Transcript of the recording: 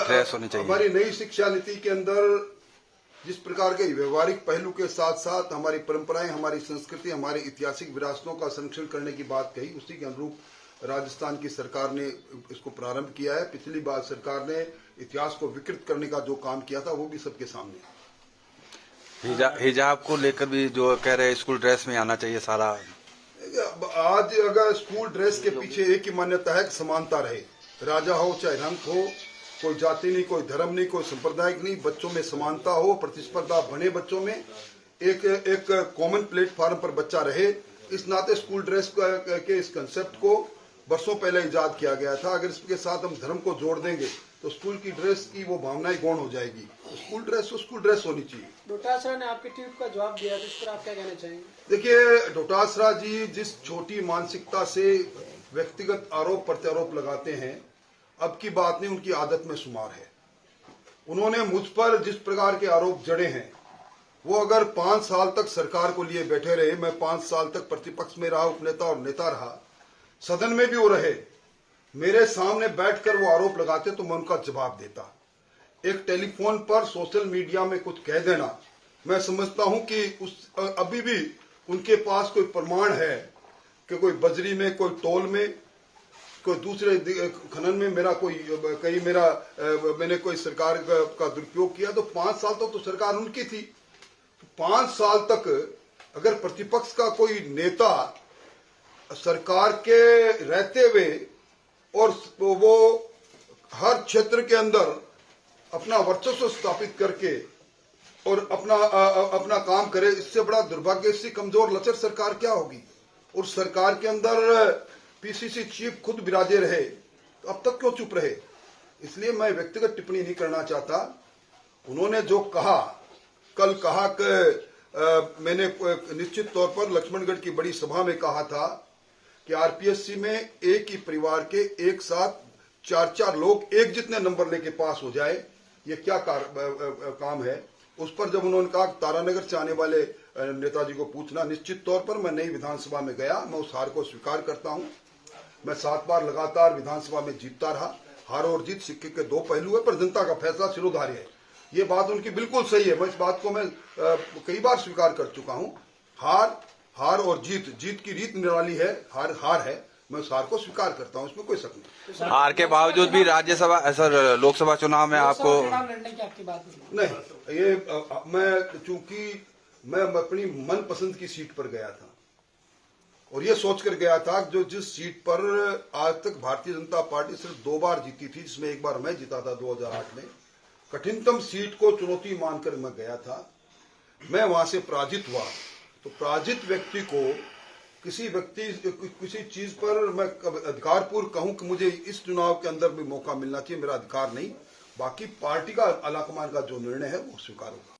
Dress होनी चाहिए। हमारी नई शिक्षा नीति के अंदर जिस प्रकार के व्यवहारिक पहलू के साथ साथ हमारी परंपराएं, हमारी संस्कृति, हमारी ऐतिहासिक विरासतों का संरक्षण करने की बात कही, उसी के अनुरूप राजस्थान की सरकार ने इसको प्रारंभ किया है। पिछली बार सरकार ने इतिहास को विकृत करने का जो काम किया था वो भी सबके सामने है। हिजाब को लेकर भी जो कह रहे हैं स्कूल ड्रेस में आना चाहिए सारा। आज अगर स्कूल ड्रेस के पीछे एक ही मान्यता है कि समानता रहे, राजा हो चाहे रंग हो, कोई जाति नहीं, कोई धर्म नहीं, कोई संप्रदाय नहीं, बच्चों में समानता हो, प्रतिस्पर्धा बने, बच्चों में एक कॉमन प्लेटफॉर्म पर बच्चा रहे। इस नाते स्कूल ड्रेस के इस कंसेप्ट को वर्षों पहले इजाद किया गया था। अगर इसके साथ हम धर्म को जोड़ देंगे तो स्कूल की ड्रेस की वो भावनाएं गौण हो जाएगी। स्कूल ड्रेस होनी चाहिए। डोटासरा ने आपके ट्वीट का जवाब दिया, तो इस पर आप क्या कहना चाहेंगे? देखिए, डोटासरा जी जिस छोटी मानसिकता से व्यक्तिगत आरोप प्रत्यारोप लगाते हैं, अब की बात नहीं, उनकी आदत में शुमार है। उन्होंने मुझ पर जिस प्रकार के आरोप जड़े हैं, वो अगर 5 साल तक सरकार को लिए बैठे रहे, मैं 5 साल तक प्रतिपक्ष में रहा, उपनेता और नेता रहा, सदन में भी वो रहे, मेरे सामने बैठकर वो आरोप लगाते तो मैं उनका जवाब देता। एक टेलीफोन पर सोशल मीडिया में कुछ कह देना, मैं समझता हूं कि अभी भी उनके पास कोई प्रमाण है कि कोई बजरी में, कोई टोल में, कोई दूसरे खनन में मैंने कोई सरकार का दुरुपयोग किया। तो 5 साल तक तो सरकार उनकी थी। 5 साल तक अगर प्रतिपक्ष का कोई नेता सरकार के रहते हुए और वो हर क्षेत्र के अंदर अपना वर्चस्व स्थापित करके और अपना काम करे, इससे बड़ा दुर्भाग्य, इससे कमजोर लचर सरकार क्या होगी। और सरकार के अंदर पीसीसी चीफ खुद विराजे रहे, तो अब तक क्यों चुप रहे। इसलिए मैं व्यक्तिगत टिप्पणी नहीं करना चाहता। उन्होंने जो कहा, कल कहा कि मैंने निश्चित तौर पर लक्ष्मणगढ़ की बड़ी सभा में कहा था कि आरपीएससी में एक ही परिवार के एक साथ 4 लोग एक जितने नंबर लेके पास हो जाए, ये क्या काम है। उस पर जब उन्होंने कहा तारानगर से आने वाले नेताजी को पूछना, निश्चित तौर पर मैं नई विधानसभा में गया, मैं उस हार को स्वीकार करता हूं। मैं 7 बार लगातार विधानसभा में जीतता रहा। हार और जीत सिक्के के 2 पहलू है, पर जनता का फैसला सिरोधार्य है। ये बात उनकी बिल्कुल सही है। मैं इस बात को मैं कई बार स्वीकार कर चुका हूं। हार और जीत की रीत निराली है, हार है, मैं उस हार को स्वीकार करता हूं, इसमें कोई शक नहीं। हार के बावजूद भी राज्यसभा लोकसभा चुनाव में आपको लड़ने की आपकी बात नहीं, ये चूंकि मैं अपनी मनपसंद की सीट पर गया था और ये सोचकर गया था जो जिस सीट पर आज तक भारतीय जनता पार्टी सिर्फ 2 बार जीती थी, जिसमें एक बार मैं जीता था 2008 में, कठिनतम सीट को चुनौती मानकर मैं गया था। मैं वहां से पराजित हुआ। तो पराजित व्यक्ति को किसी चीज पर मैं अधिकारपूर्वक कहूं कि मुझे इस चुनाव के अंदर भी मौका मिलना चाहिए, मेरा अधिकार नहीं। बाकी पार्टी का आलाकमान का जो निर्णय है वो स्वीकार होगा।